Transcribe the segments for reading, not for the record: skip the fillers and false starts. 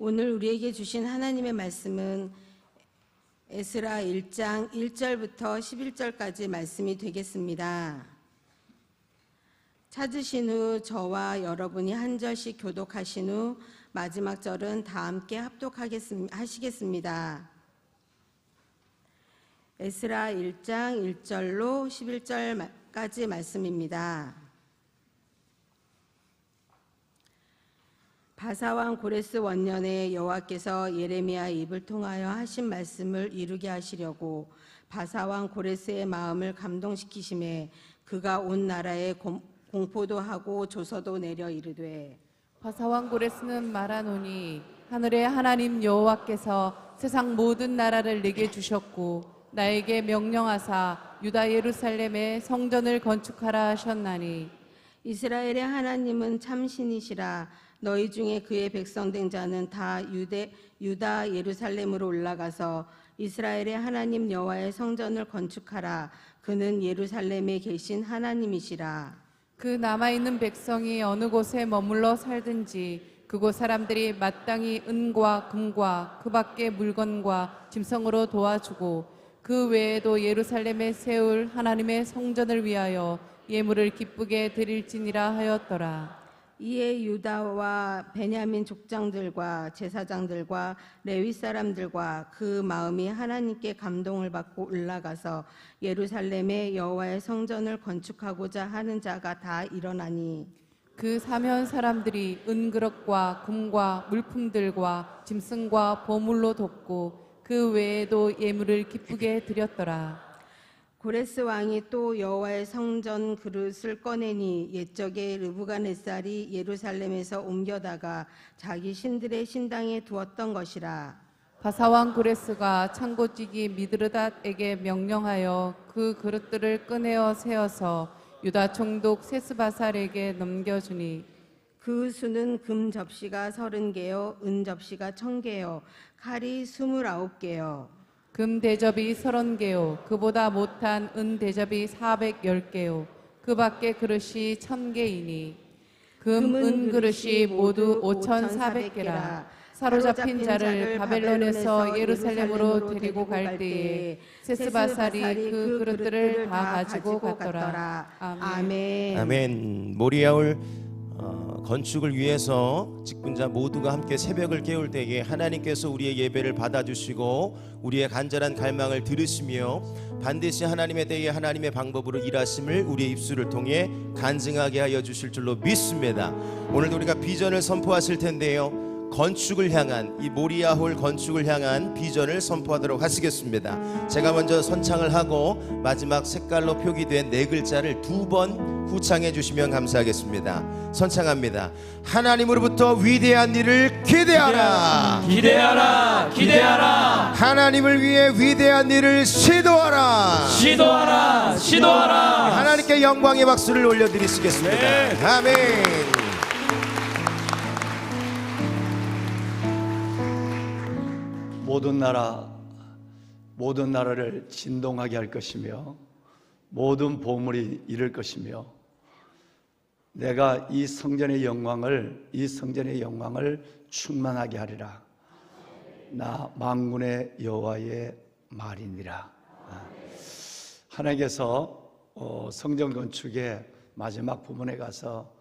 오늘 우리에게 주신 하나님의 말씀은 에스라 1장 1절부터 11절까지 말씀이 되겠습니다. 찾으신 후 저와 여러분이 한 절씩 교독하신 후 마지막 절은 다 함께 합독하시겠습니다. 에스라 1장 1절로 11절까지 말씀입니다. 바사왕 고레스 원년에 여호와께서 예레미야의 입을 통하여 하신 말씀을 이루게 하시려고 바사왕 고레스의 마음을 감동시키심에 그가 온 나라에 공포도 하고 조서도 내려 이르되 바사왕 고레스는 말하노니 하늘의 하나님 여호와께서 세상 모든 나라를 내게 주셨고 나에게 명령하사 유다 예루살렘에 성전을 건축하라 하셨나니 이스라엘의 하나님은 참신이시라. 너희 중에 그의 백성된 자는 다 유다 예루살렘으로 올라가서 이스라엘의 하나님 여호와의 성전을 건축하라. 그는 예루살렘에 계신 하나님이시라. 그 남아있는 백성이 어느 곳에 머물러 살든지 그곳 사람들이 마땅히 은과 금과 그 밖의 물건과 짐승으로 도와주고 그 외에도 예루살렘에 세울 하나님의 성전을 위하여 예물을 기쁘게 드릴지니라 하였더라. 이에 유다와 베냐민 족장들과 제사장들과 레위 사람들과 그 마음이 하나님께 감동을 받고 올라가서 예루살렘에 여호와의 성전을 건축하고자 하는 자가 다 일어나니 그 사면 사람들이 은그릇과 금과 물품들과 짐승과 보물로 돕고 그 외에도 예물을 기쁘게 드렸더라. 고레스 왕이 또 여호와의 성전 그릇을 꺼내니 옛적에 르부갓네살이 예루살렘에서 옮겨다가 자기 신들의 신당에 두었던 것이라. 바사왕 고레스가 창고찌기 미드르닷에게 명령하여 그 그릇들을 꺼내어 세어서 유다 총독 세스바살에게 넘겨주니 그 수는 금 접시가 30개요 은 접시가 1000개요 칼이 29개요 금 대접이 30개요 그보다 못한 은 대접이 410개요 그 밖의 그릇이 1000개이니 금, 은 그릇이 모두 5400개라. 사로잡힌 자를 바벨론에서 예루살렘으로 데리고 갈 때에 세스바살이 그 그릇들을 다 가지고 갔더라. 아멘. 아멘. 모리아올 건축을 위해서 직분자 모두가 함께 새벽을 깨울 때에 하나님께서 우리의 예배를 받아주시고 우리의 간절한 갈망을 들으시며 반드시 하나님의 때에 하나님의 방법으로 일하심을 우리의 입술을 통해 간증하게 하여 주실 줄로 믿습니다. 오늘도 우리가 비전을 선포하실 텐데요, 건축을 향한, 이 모리아홀 건축을 향한 비전을 선포하도록 하시겠습니다. 제가 먼저 선창을 하고 마지막 색깔로 표기된 네 글자를 2번 후창해 주시면 감사하겠습니다. 선창합니다. 하나님으로부터 위대한 일을 기대하라. 기대하라. 기대하라. 하나님을 위해 위대한 일을 시도하라. 시도하라. 시도하라. 하나님께 영광의 박수를 올려드리시겠습니다. 네. 아멘. 모든 나라를 진동하게 할 것이며 모든 보물이 이룰 것이며 내가 이 성전의 영광을 충만하게 하리라. 나 만군의 여호와의 말이니라. 하나님께서 성전 건축의 마지막 부분에 가서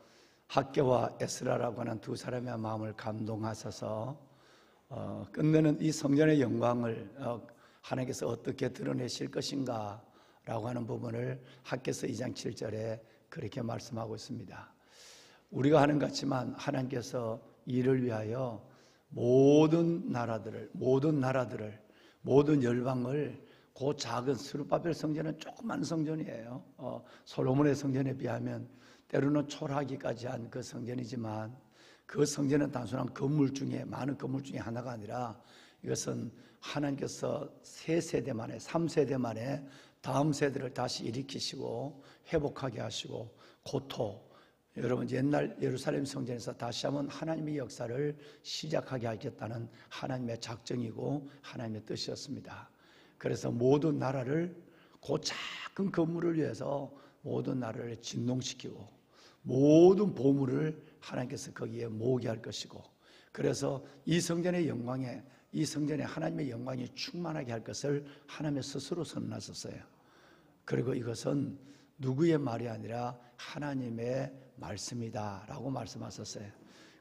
학개와 에스라라고 하는 두 사람의 마음을 감동하셔서 끝내는 이 성전의 영광을 하나님께서 어떻게 드러내실 것인가 라고 하는 부분을 학개서 2장 7절에 그렇게 말씀하고 있습니다. 우리가 하는 것 같지만 하나님께서 이를 위하여 모든 나라들을, 모든 열방을, 그 작은 스룹바벨 성전은 조그만 성전이에요. 솔로몬의 성전에 비하면 때로는 초라하기까지 한 그 성전이지만 그 성전은 단순한 건물 중에, 많은 건물 중에 하나가 아니라 이것은 하나님께서 3세대 만에, 3세대 만에 다음 세대를 다시 일으키시고 회복하게 하시고 고토, 여러분 옛날 예루살렘 성전에서 다시 한번 하나님의 역사를 시작하게 하겠다는 하나님의 작정이고 하나님의 뜻이었습니다. 그래서 모든 나라를, 그 작은 건물을 위해서 모든 나라를 진동시키고 모든 보물을 하나님께서 거기에 모으게 할 것이고 그래서 이 성전의 영광에, 이 성전에 하나님의 영광이 충만하게 할 것을 하나님의 스스로 선언하셨어요. 그리고 이것은 누구의 말이 아니라 하나님의 말씀이다 라고 말씀하셨어요.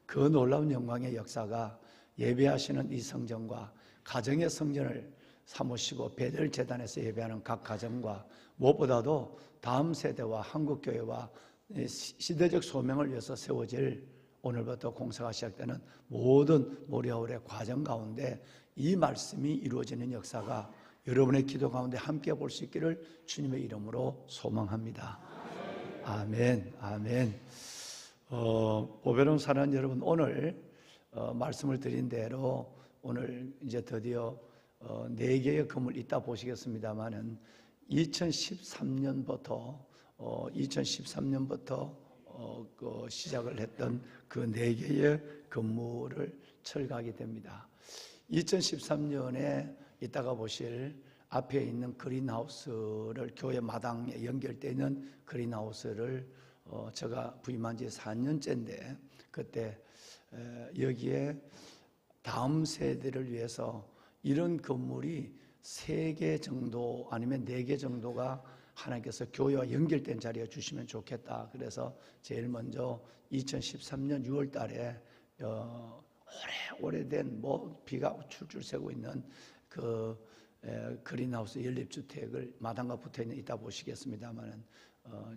그 놀라운 영광의 역사가 예배하시는 이 성전과 가정의 성전을 삼으시고 베델 제단에서 예배하는 각 가정과 무엇보다도 다음 세대와 한국교회와 시대적 소명을 위해서 세워질 오늘부터 공사가 시작되는 모든 모리아울의 과정 가운데 이 말씀이 이루어지는 역사가 여러분의 기도 가운데 함께 볼 수 있기를 주님의 이름으로 소망합니다. 아멘, 아멘. 보배로운 사랑하는 여러분, 오늘 말씀을 드린 대로 오늘 이제 드디어 4개의 건물 이따 보시겠습니다만은 2013년부터 그 시작을 했던 그 4개의 건물을 철거하게 됩니다. 2013년에 이따가 보실 앞에 있는 그린하우스를, 교회 마당에 연결되어 있는 그린하우스를 제가 부임한 지 4년째인데 그때 여기에 다음 세대를 위해서 이런 건물이 3개 정도 아니면 4개 정도가 하나님께서 교회와 연결된 자리에 주시면 좋겠다. 그래서 제일 먼저 2013년 6월 달에 오래된 비가 출줄 새고 있는 그 그린하우스 연립주택을 마당과 붙어있는 이따 보시겠습니다만은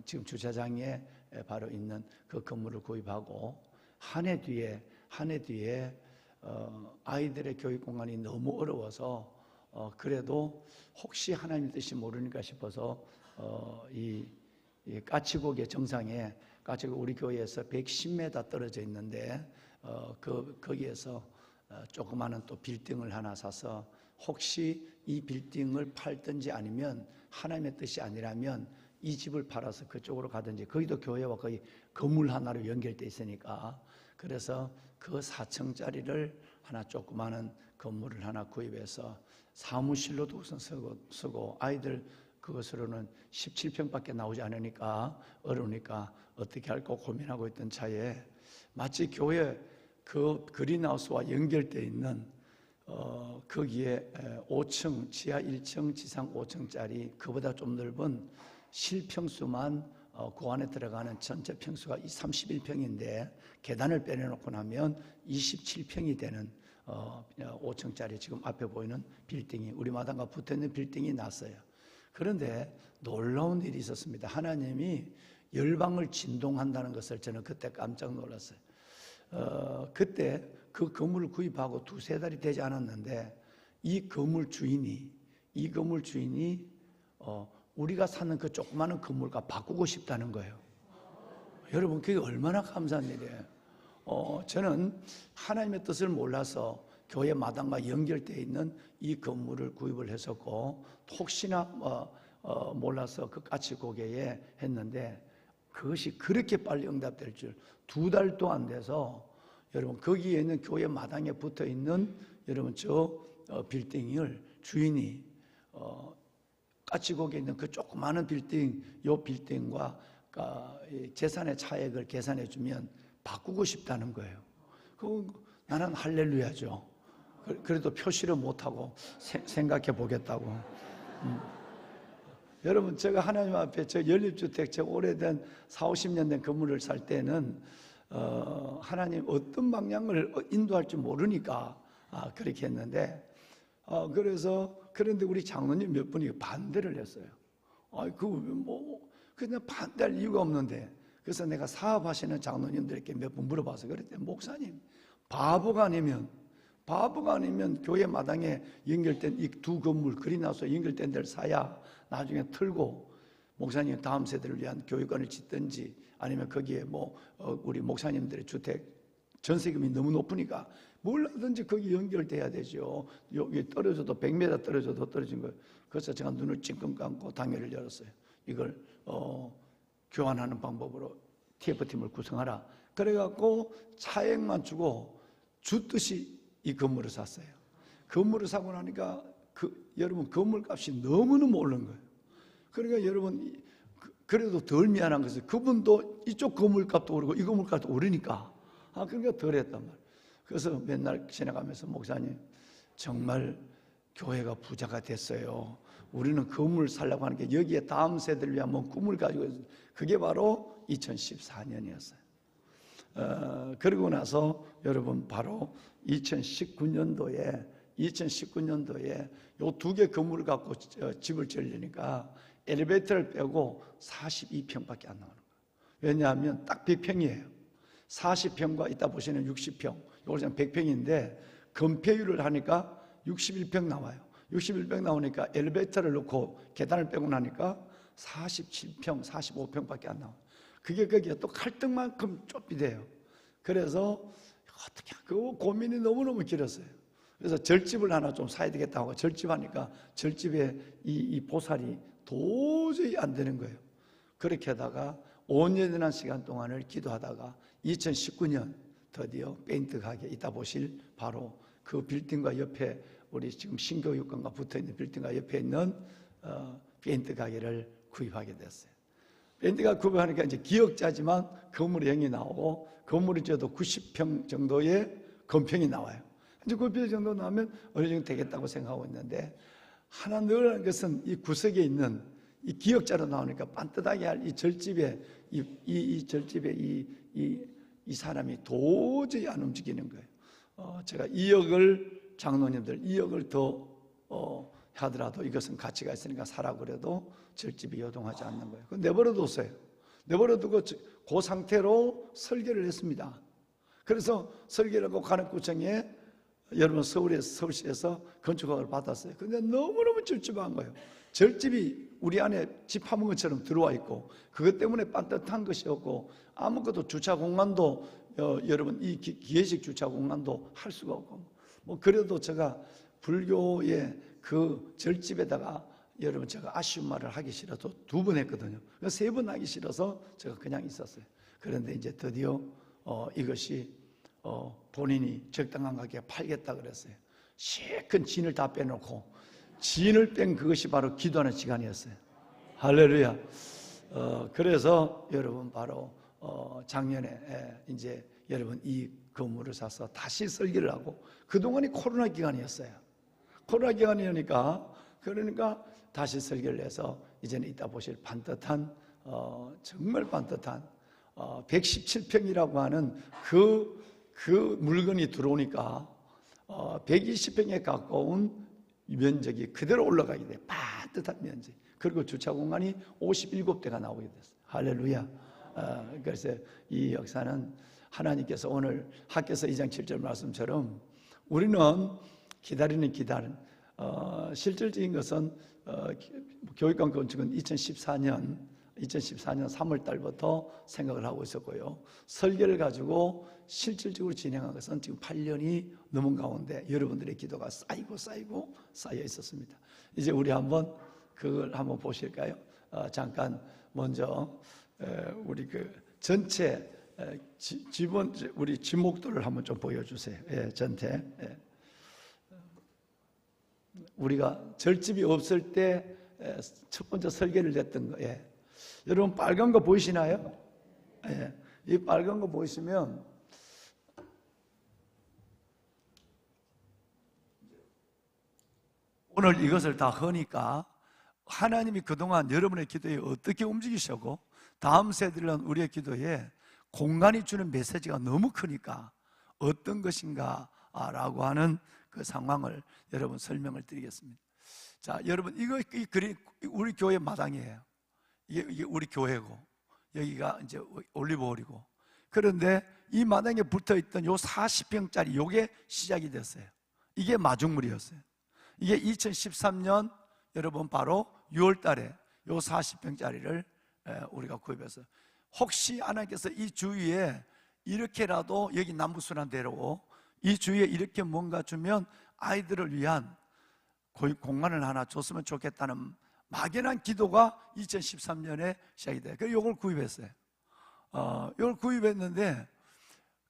지금 주차장에 바로 있는 그 건물을 구입하고 한 해 뒤에 아이들의 교육 공간이 너무 어려워서 그래도 혹시 하나님 뜻이 모르니까 싶어서 이 까치고개 정상에 까치고 우리 교회에서 110m 떨어져 있는데 거기에서 조그마한 또 빌딩을 하나 사서 혹시 이 빌딩을 팔든지 아니면 하나님의 뜻이 아니라면 이 집을 팔아서 그쪽으로 가든지, 거기도 교회와 거의 건물 하나로 연결되어 있으니까 그래서 그 4층짜리를 하나 조그마한 건물을 하나 구입해서 사무실로도 우선 쓰고 아이들 그것으로는 17평밖에 나오지 않으니까 어려우니까 어떻게 할까 고민하고 있던 차에 마치 교회 그 그린하우스와 연결되어 있는 거기에 5층, 지하 1층, 지상 5층짜리 그보다 좀 넓은 실평수만 그 안에 들어가는 전체 평수가 31평인데 계단을 빼내놓고 나면 27평이 되는 5층짜리 지금 앞에 보이는 빌딩이, 우리 마당과 붙어있는 빌딩이 났어요. 그런데 놀라운 일이 있었습니다. 하나님이 열방을 진동한다는 것을 저는 그때 깜짝 놀랐어요. 그때 그 건물을 구입하고 2-3달이 되지 않았는데 이 건물 주인이 우리가 사는 그 조그마한 건물과 바꾸고 싶다는 거예요. 여러분, 그게 얼마나 감사한 일이에요. 저는 하나님의 뜻을 몰라서 교회 마당과 연결되어 있는 이 건물을 구입을 했었고 혹시나 몰라서 그 까치고개에 했는데 그것이 그렇게 빨리 응답될 줄 2달도 안 돼서 여러분 거기에 있는 교회 마당에 붙어 있는 여러분 저 빌딩을 주인이 까치고개에 있는 그 조그마한 빌딩, 요 빌딩과 재산의 차액을 계산해 주면 바꾸고 싶다는 거예요. 나는 할렐루야죠. 그래도 표시를 못하고 생각해 보겠다고. 여러분, 제가 하나님 앞에 저 연립주택, 저 오래된 40-50년 된 건물을 살 때는 하나님 어떤 방향을 인도할 줄 모르니까 그렇게 했는데 그런데 우리 장로님 몇 분이 반대를 했어요. 그냥 반대할 이유가 없는데. 그래서 내가 사업하시는 장로님들에게 몇 분 물어봐서 그랬더니 목사님, 바보가 아니면 교회 마당에 연결된 이 2 건물 그린하우스 연결된 데를 사야 나중에 틀고 목사님 다음 세대를 위한 교육관을 짓든지 아니면 거기에 우리 목사님들의 주택 전세금이 너무 높으니까 몰라든지 거기 연결돼야 되죠. 여기 떨어져도 100m 떨어져도 떨어진 거예요. 그래서 제가 눈을 찡끔 감고 당회를 열었어요. 이걸 교환하는 방법으로 TF팀을 구성하라. 그래갖고 차액만 주고 주듯이 이 건물을 샀어요. 건물을 사고 나니까 여러분 건물값이 너무너무 오른 거예요. 그러니까 여러분 그래도 덜 미안한 것은 그분도 이쪽 건물값도 오르고 이 건물값도 오르니까 그러니까 덜 했단 말이에요. 그래서 맨날 지나가면서 목사님 정말 교회가 부자가 됐어요. 우리는 건물 살려고 하는 게 여기에 다음 세대를 위한 뭔 꿈을 가지고 있어요. 그게 바로 2014년이었어요. 그러고 나서 여러분 바로 2019년도에 요 두 개 건물을 갖고 집을 지으려니까 엘리베이터를 빼고 42평밖에 안 나오는 거예요. 왜냐하면 딱 100평이에요. 40평과 이따 보시는 60평, 이걸 100평인데 건폐율을 하니까 61평 나와요. 61평 나오니까 엘리베이터를 넣고 계단을 빼고 나니까 47평, 45평밖에 안 나와요. 그게 거기에 또 칼등만큼 좁이 돼요. 그래서 어떻게 그 고민이 너무너무 길었어요. 그래서 절집을 하나 좀 사야 되겠다고 절집하니까 절집에 이 보살이 도저히 안 되는 거예요. 그렇게 하다가 5년이라는 시간 동안을 기도하다가 2019년 드디어 페인트 가게, 이따 보실 바로 그 빌딩과 옆에 우리 지금 신교육관과 붙어있는 빌딩과 옆에 있는 페인트 가게를 구입하게 됐어요. 페인트가 구입하니까 이제 기역자지만 건물의 형이 나오고 건물이 저도 90평 정도의 건평이 나와요. 이제 90평 정도 나오면 어느 정도 되겠다고 생각하고 있는데 하나 늘어난 것은 이 구석에 있는 이 기역자로 나오니까 반듯하게 할 이 절집에 이 절집에 이 사람이 도저히 안 움직이는 거예요. 제가 2억을 장로님들 2억을 더 하더라도 이것은 가치가 있으니까 사라 그래도 절집이 요동하지 않는 거예요. 내버려뒀어요. 내버려두고 그 상태로 설계를 했습니다. 그래서 설계를 하고 가는구청에 여러분 서울시에서 건축허가를 받았어요. 근데 너무너무 찝찝한 거예요. 절집이 우리 안에 집 파문 것처럼 들어와 있고 그것 때문에 반듯한 것이었고 아무것도 주차 공간도 여러분 이 기계식 주차 공간도 할 수가 없고 뭐 그래도 제가 불교의 그 절집에다가 여러분 제가 아쉬운 말을 하기 싫어서 2번 했거든요. 3번 하기 싫어서 제가 그냥 있었어요. 그런데 이제 드디어 이것이 본인이 적당한 가격에 팔겠다 그랬어요. 시큰 진을 다 빼놓고 진을 뺀 그것이 바로 기도하는 시간이었어요. 할렐루야. 그래서 여러분 바로 작년에 이제 여러분 이 건물을 사서 다시 설계를 하고 그동안이 코로나 기간이었어요. 코로나 기간이니까 그러니까 다시 설계를 해서 이제는 이따 보실 반듯한 정말 반듯한 117평이라고 하는 그 물건이 들어오니까 120평에 가까운 면적이 그대로 올라가게 돼요. 반듯한 면적. 그리고 주차 공간이 57대가 나오게 됐어요. 할렐루야. 그래서 이 역사는 하나님께서 오늘 학개서 2장 7절 말씀처럼 우리는 기다리는 실질적인 것은 교육관 건축은 2014년 3월 달부터 생각을 하고 있었고요. 설계를 가지고 실질적으로 진행한 것은 지금 8년이 넘은 가운데 여러분들의 기도가 쌓이고 쌓여 있었습니다. 이제 우리 그걸 한번 보실까요? 잠깐 먼저 우리 그 전체 우리 지목도를 한번 좀 보여주세요. 예, 전체. 예. 우리가 절집이 없을 때 첫 번째 설계를 했던 거. 예. 여러분 빨간 거 보이시나요? 예. 이 빨간 거 보이시면 오늘 이것을 다 하니까 하나님이 그동안 여러분의 기도에 어떻게 움직이시고 다음 세대는 우리의 기도에 공간이 주는 메시지가 너무 크니까 어떤 것인가 라고 하는 그 상황을 여러분 설명을 드리겠습니다. 자, 여러분 이 그림 우리 교회 마당이에요. 이게 우리 교회고 여기가 이제 올리브홀이고 그런데 이 마당에 붙어있던 요 40평짜리 요게 시작이 됐어요. 이게 마중물이었어요. 이게 2013년 여러분 바로 6월 달에 요 40평짜리를 우리가 구입했어요. 혹시 하나님께서 이 주위에 이렇게라도 여기 남부순환대로 이 주위에 이렇게 뭔가 주면 아이들을 위한 공간을 하나 줬으면 좋겠다는 막연한 기도가 2013년에 시작이 돼요. 그래서 이걸 구입했어요. 이걸 구입했는데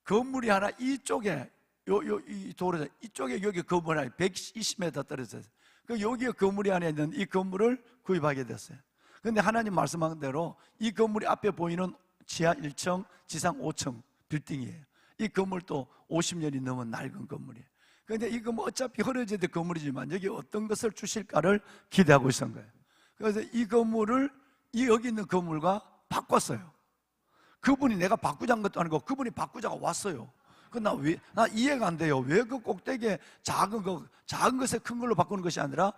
건물이 하나 이쪽에 이 도로에 이쪽에 여기 건물 하나 120m 떨어져 있어요. 그 여기 건물이 안에 있는 이 건물을 구입하게 됐어요. 그런데 하나님 말씀한 대로 이 건물이 앞에 보이는 지하 1층, 지상 5층 빌딩이에요. 이 건물도 50년이 넘은 낡은 건물이에요. 그런데 이 건물 어차피 흐려져야 될 건물이지만 여기 어떤 것을 주실까를 기대하고 있었던 거예요. 그래서 이 건물을 이 여기 있는 건물과 바꿨어요. 그분이 내가 바꾸자는 것도 아니고 그분이 바꾸자고 왔어요. 나 이해가 안 돼요. 왜 그 꼭대기에 작은 것에 큰 걸로 바꾸는 것이 아니라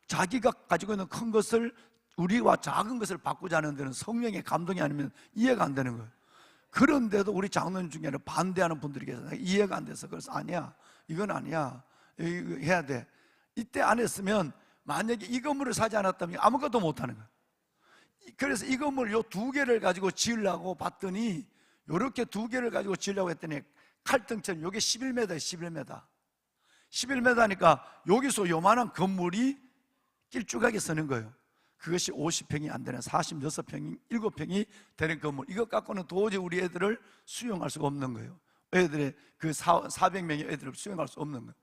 자기가 가지고 있는 큰 것을 우리와 작은 것을 바꾸자는 데는 성령의 감동이 아니면 이해가 안 되는 거예요. 그런데도 우리 장로님 중에는 반대하는 분들이 계세요. 이해가 안 돼서. 그래서 아니야, 이건 아니야, 이거 해야 돼. 이때 안 했으면 만약에 이 건물을 사지 않았다면 아무것도 못하는 거예요. 그래서 이 건물 요 두 개를 가지고 지으려고 봤더니 요렇게 두 개를 가지고 지으려고 했더니 칼등처럼 요게 11m예요. 11m니까 여기서 요만한 건물이 길쭉하게 서는 거예요. 그것이 50평이 안 되는 46평이 7평이 되는 건물. 이것 갖고는 도저히 우리 애들을 수용할 수가 없는 거예요. 애들의 그 400명의 애들을 수용할 수 없는 거예요.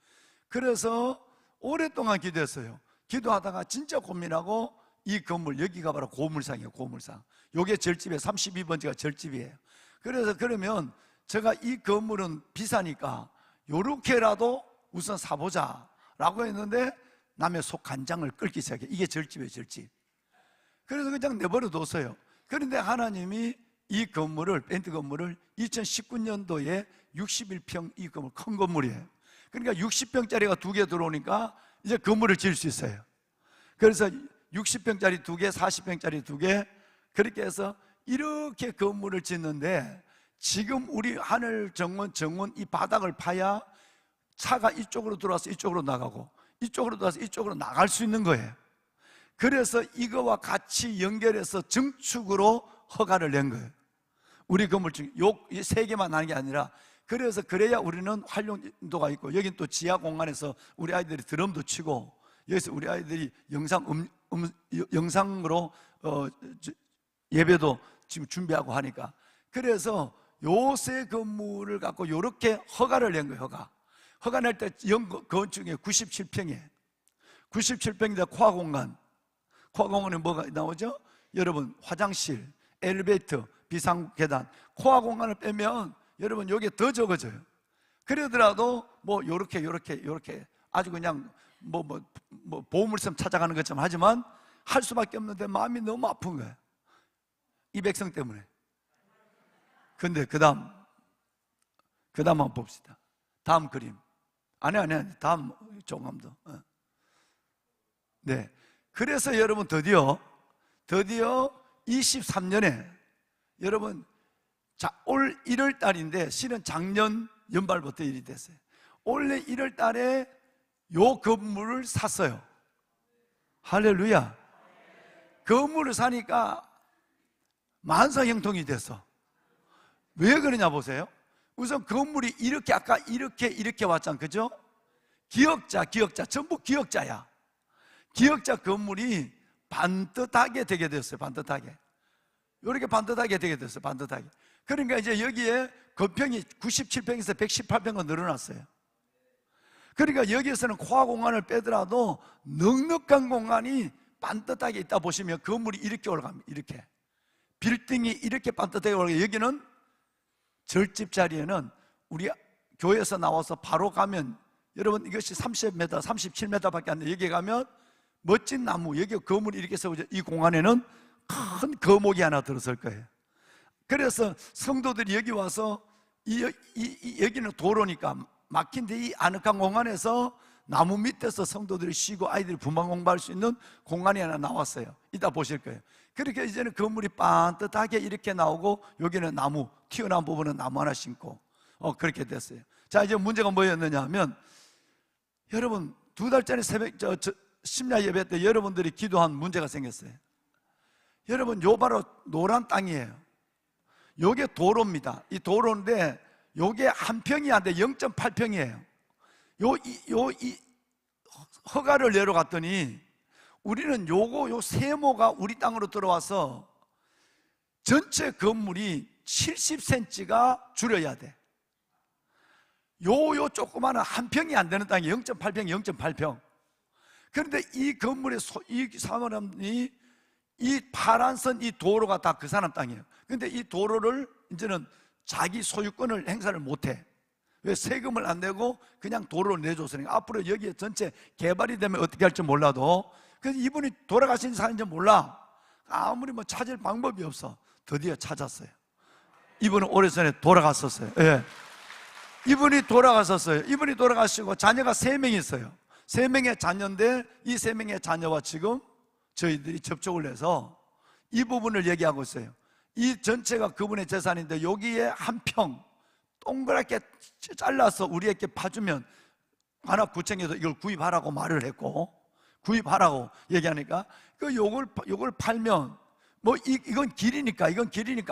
그래서 오랫동안 기도했어요. 기도하다가 진짜 고민하고 이 건물, 여기가 바로 고물상이에요. 고물상. 요게 절집에 32번지가 절집이에요. 그래서 그러면 제가 이 건물은 비싸니까 요렇게라도 우선 사보자 라고 했는데 남의 속 간장을 끓기 시작해. 이게 절집이에요. 절집. 그래서 그냥 내버려 뒀어요. 그런데 하나님이 이 건물을, 밴드 건물을 2019년도에 61평, 이 건물 큰 건물이에요. 그러니까 60평짜리가 2개 들어오니까 이제 건물을 지을 수 있어요. 그래서 60평짜리 2개, 40평짜리 2개, 그렇게 해서 이렇게 건물을 짓는데 지금 우리 하늘 정원 이 바닥을 파야 차가 이쪽으로 들어와서 이쪽으로 나가고 이쪽으로 들어와서 이쪽으로 나갈 수 있는 거예요. 그래서 이거와 같이 연결해서 증축으로 허가를 낸 거예요. 우리 건물중 요 3개만 나는 게 아니라, 그래서 그래야 우리는 활용도가 있고, 여긴 또 지하 공간에서 우리 아이들이 드럼도 치고, 여기서 우리 아이들이 영상으로 예배도 지금 준비하고 하니까, 그래서 요새 건물을 갖고 요렇게 허가를 낸 거예요. 허가 낼 때 건축에 97평이에요 97평인데 코아공간에 뭐가 나오죠? 여러분, 화장실, 엘리베이터, 비상계단, 코아공간을 빼면 여러분 여기에 더 적어져요. 그러더라도 뭐 요렇게 아주 그냥 뭐 보물섬 찾아가는 것처럼 하지만 할 수밖에 없는데 마음이 너무 아픈 거예요. 이 백성 때문에. 근데 그 다음 한번 봅시다. 다음 그림. 아니, 다음 조금 더. 네. 그래서 여러분 드디어 23년에 여러분, 올 1월 달인데 실은 작년 연말부터 일이 됐어요. 올해 1월 달에 요 건물을 샀어요. 할렐루야. 건물을 사니까 만사형통이 됐어. 왜 그러냐 보세요. 우선 건물이 이렇게 아까 이렇게 왔잖아, 그죠? 기역자 전부 기역자야. 기역자 건물이 반듯하게 되게 됐어요. 반듯하게 이렇게 반듯하게 되게 됐어요. 반듯하게. 그러니까 이제 여기에 건평이 97평에서 118평으로 늘어났어요. 그러니까 여기에서는 코아 공간을 빼더라도 넉넉한 공간이 반듯하게 있다 보시면 건물이 이렇게 올라갑니다. 이렇게 빌딩이 이렇게 반듯하게 올라가요. 여기는 절집 자리에는 우리 교회에서 나와서 바로 가면 여러분 이것이 30m, 37m밖에 안 돼요. 여기 가면 멋진 나무, 여기 건물이 이렇게 세워져, 이 공간에는 큰 거목이 하나 들어설 거예요. 그래서 성도들이 여기 와서 여기는 도로니까 막힌데 이 아늑한 공간에서 나무 밑에서 성도들이 쉬고 아이들이 분방 공부할 수 있는 공간이 하나 나왔어요. 이따 보실 거예요. 그렇게 이제는 건물이 반듯하게 이렇게 나오고 여기는 나무, 튀어나온 부분은 나무 하나 심고 그렇게 됐어요. 자, 이제 문제가 뭐였느냐 하면, 여러분 2달 전에 새벽 심야 예배 때 여러분들이 기도한 문제가 생겼어요. 여러분, 요 바로 노란 땅이에요. 요게 도로입니다. 이 도로인데 요게 한 평이 안 돼. 0.8평이에요 이 허가를 내러 갔더니 우리는 요 세모가 우리 땅으로 들어와서 전체 건물이 70cm가 줄여야 돼. 요 조그마한 한 평이 안 되는 땅이 0.8평. 그런데 이 건물의 이 사람이 이 파란 선 이 도로가 다 그 사람 땅이에요. 그런데 이 도로를 이제는 자기 소유권을 행사를 못해. 왜 세금을 안 내고 그냥 도로를 내줬으니까. 앞으로 여기에 전체 개발이 되면 어떻게 할지 몰라도, 그래서 이분이 돌아가신 사람인지 몰라. 아무리 뭐 찾을 방법이 없어. 드디어 찾았어요. 이분은 오래전에 돌아갔었어요. 예. 이분이 돌아갔었어요. 이분이 돌아가시고 자녀가 3명 있어요. 3명의 자녀인데 이 3명의 자녀와 지금 저희들이 접촉을 해서 이 부분을 얘기하고 있어요. 이 전체가 그분의 재산인데 여기에 한 평 동그랗게 잘라서 우리에게 파주면 관악구청에서 이걸 구입하라고 말을 했고, 구입하라고 얘기하니까 요걸 팔면 뭐 이건 길이니까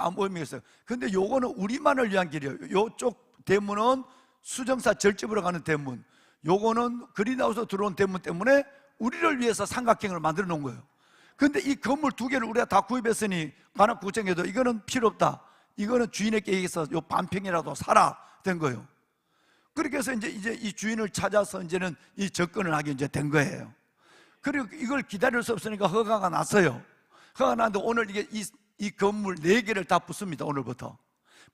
아무 의미가 없어요. 근데 요거는 우리만을 위한 길이에요. 요쪽 대문은 수정사 절집으로 가는 대문, 요거는 그린하우스 들어온 대문 때문에 우리를 위해서 삼각형을 만들어 놓은 거예요. 근데 이 건물 2개를 우리가 다 구입했으니 관악구청에도 이거는 필요 없다, 이거는 주인에게 얘기해서 요 반평이라도 사라 된 거예요. 그렇게 해서 이제 이 주인을 찾아서 이제는 이 접근을 하게 이제 된 거예요. 그리고 이걸 기다릴 수 없으니까 허가가 났어요. 허가가 났는데 오늘 이 건물 4개를 다 붙습니다. 오늘부터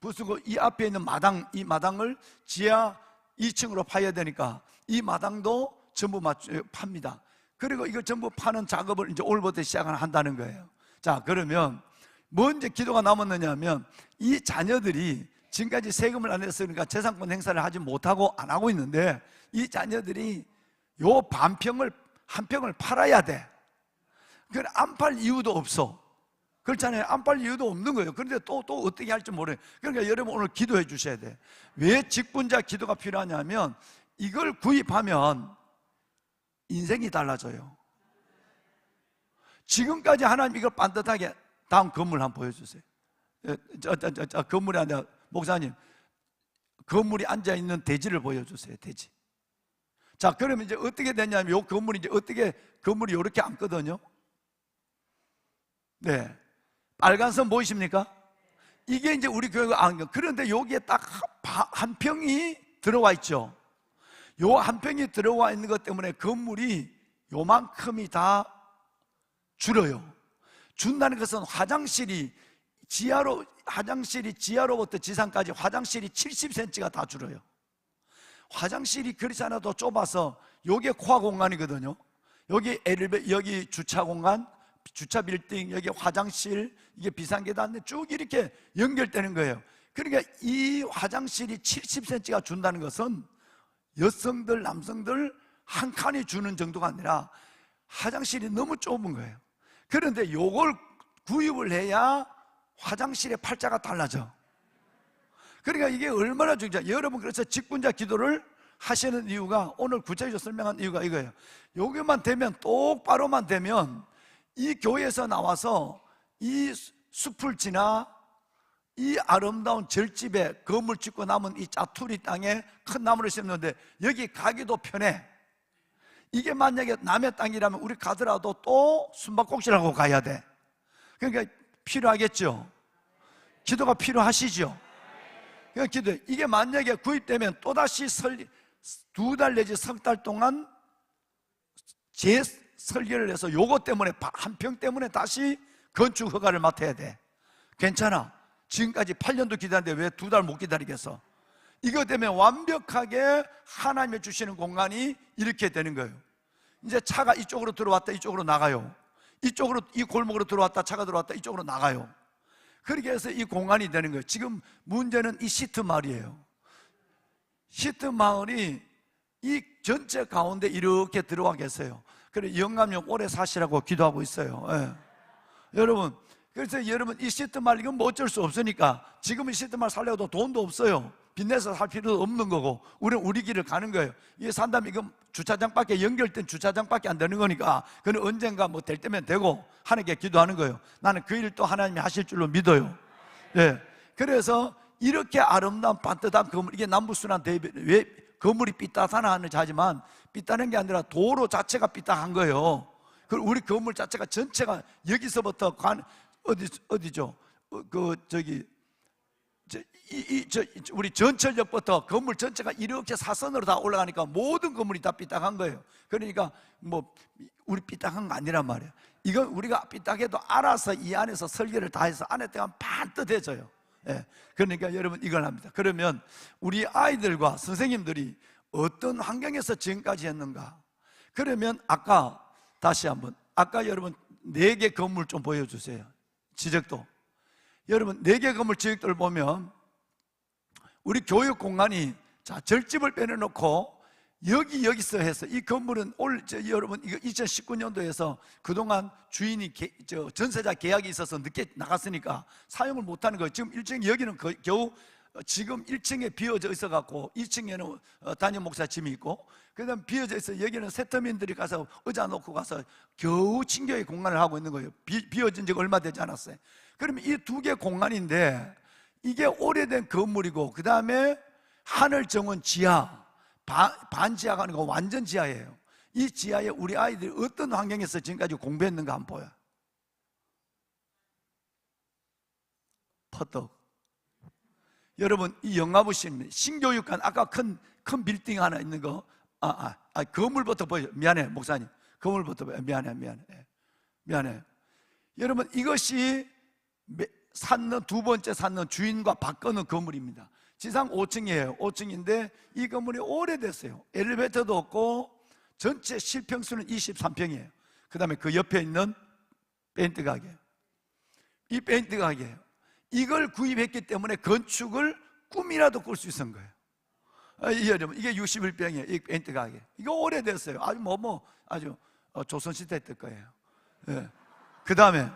부수고 이 앞에 있는 이 마당을 지하 2층으로 파야 되니까 이 마당도 전부 팝니다. 그리고 이걸 전부 파는 작업을 이제 오늘부터 시작을 한다는 거예요. 자, 그러면 뭔지 기도가 남았느냐 하면, 이 자녀들이 지금까지 세금을 안 냈으니까 재산권 행사를 하지 못하고 안 하고 있는데, 이 자녀들이 요 한 평을 팔아야 돼. 그걸 안 팔 이유도 없어. 그렇잖아요. 안 팔 이유도 없는 거예요. 그런데 또 어떻게 할지 모르요. 그러니까 여러분 오늘 기도해 주셔야 돼. 왜 직분자 기도가 필요하냐면, 이걸 구입하면 인생이 달라져요. 지금까지 하나님 이걸 반듯하게, 다음 건물 한번 보여주세요. 건물이 아니라, 목사님 건물이 앉아있는 대지를 보여주세요. 대지. 자, 그러면 이제 어떻게 되냐면 요 건물이 이제 건물이 이렇게 앉거든요. 네, 빨간 선 보이십니까? 이게 이제 우리 교회가 안경. 그런데 여기에 딱 한 평이 들어와 있죠. 요 한 평이 들어와 있는 것 때문에 건물이 요만큼이 다 줄어요. 준다는 것은 화장실이 지하로부터 지상까지 화장실이 70cm가 다 줄어요. 화장실이 그렇지 않아도 좁아서 요게 코어 공간이거든요. 여기 주차 공간, 주차 빌딩, 여기 화장실, 이게 비상계단 쭉 이렇게 연결되는 거예요. 그러니까 이 화장실이 70cm가 준다는 것은 여성들, 남성들 한 칸이 주는 정도가 아니라 화장실이 너무 좁은 거예요. 그런데 요걸 구입을 해야 화장실의 팔자가 달라져. 그러니까 이게 얼마나 중요해요. 여러분, 그래서 직분자 기도를 하시는 이유가, 오늘 구체적으로 설명한 이유가 이거예요. 여기만 되면, 똑바로만 되면 이 교회에서 나와서 이 숲을 지나 이 아름다운 절집에 건물 짓고 남은 이 짜투리 땅에 큰 나무를 심는데 여기 가기도 편해. 이게 만약에 남의 땅이라면 우리 가더라도 또 숨바꼭질하고 가야 돼. 그러니까 필요하겠죠. 기도가 필요하시죠. 그러니까 기도해. 이게 만약에 구입되면 또다시 2달 내지 석 달 동안 재설계를 해서 요거 때문에, 한 평 때문에 다시 건축 허가를 맡아야 돼. 괜찮아. 지금까지 8년도 기다렸는데 왜 2달 못 기다리겠어? 이거 되면 완벽하게 하나님이 주시는 공간이 이렇게 되는 거예요. 이제 차가 이쪽으로 들어왔다 이쪽으로 나가요. 이쪽으로, 이 골목으로 들어왔다 차가 들어왔다 이쪽으로 나가요. 그렇게 해서 이 공간이 되는 거예요. 지금 문제는 이 시트 마을이에요. 시트 마을이 이 전체 가운데 이렇게 들어와 계세요. 그래서 영감님 오래 사시라고 기도하고 있어요. 예. 여러분, 그래서 여러분 이 시트 마을, 이건 뭐 어쩔 수 없으니까 지금 이 시트 마을 살려도 돈도 없어요. 빚내서 살 필요도 없는 거고 우리는 우리 길을 가는 거예요. 이게 산다면 이건 주차장밖에, 연결된 주차장밖에 안 되는 거니까 그는 언젠가 뭐 될 때면 되고 하나님께 기도하는 거예요. 나는 그 일을 또 하나님이 하실 줄로 믿어요. 예. 그래서 이렇게 아름다운 반듯한 건물, 이게 남부순환 대비, 왜 건물이 삐딱하나 하는지 하지만 삐딱한 게 아니라 도로 자체가 삐딱한 거예요. 그리고 우리 건물 자체가 전체가 여기서부터 어디죠? 우리 전철역부터 건물 전체가 이렇게 사선으로 다 올라가니까 모든 건물이 다 삐딱한 거예요. 그러니까 뭐 우리 삐딱한 거 아니란 말이에요. 이건 우리가 삐딱해도 알아서 이 안에서 설계를 다 해서 안에 들어가면 반듯해져요. 예. 그러니까 여러분 이걸 합니다. 그러면 우리 아이들과 선생님들이 어떤 환경에서 지금까지 했는가? 그러면 아까 다시 한번 아까 여러분 4개 건물 좀 보여주세요. 지적도. 여러분 4개 건물 지적도를 보면 우리 교육 공간이 자 절집을 빼내놓고 여기서 해서 이 건물은 여러분 이거 2019년도에서 그동안 주인이 전세자 계약이 있어서 늦게 나갔으니까 사용을 못하는 거예요. 지금 1층 여기는 겨우 지금 1층에 비어져 있어 갖고 2층에는 담임 목사 짐이 있고 그다음 비어져 있어 여기는 세터민들이 가서 의자 놓고 가서 겨우 친교의 공간을 하고 있는 거예요. 비어진 지가 얼마 되지 않았어요. 그러면 이 2개 공간인데 이게 오래된 건물이고 그 다음에 하늘정원 지하 반지하가 아니고 완전 지하예요. 이 지하에 우리 아이들이 어떤 환경에서 지금까지 공부했는가 한번 보여. 퍼떡. 여러분 이 영화보시면 신교육관 아까 큰 빌딩 하나 있는 거 건물부터 보여요. 미안해 목사님 건물부터 보여요. 미안해. 여러분 이것이 두 번째 샀는 주인과 바꾸는 건물입니다. 지상 5층이에요. 5층인데 이 건물이 오래됐어요. 엘리베이터도 없고 전체 실평수는 23평이에요. 그 다음에 그 옆에 있는 페인트 가게, 이 페인트 가게예요. 이걸 구입했기 때문에 건축을 꿈이라도 꿀 수 있는 거예요. 여러분 이게 61평이에요. 이 페인트 가게 이거 오래됐어요. 아주 조선시대 때 거예요. 예. 그 다음에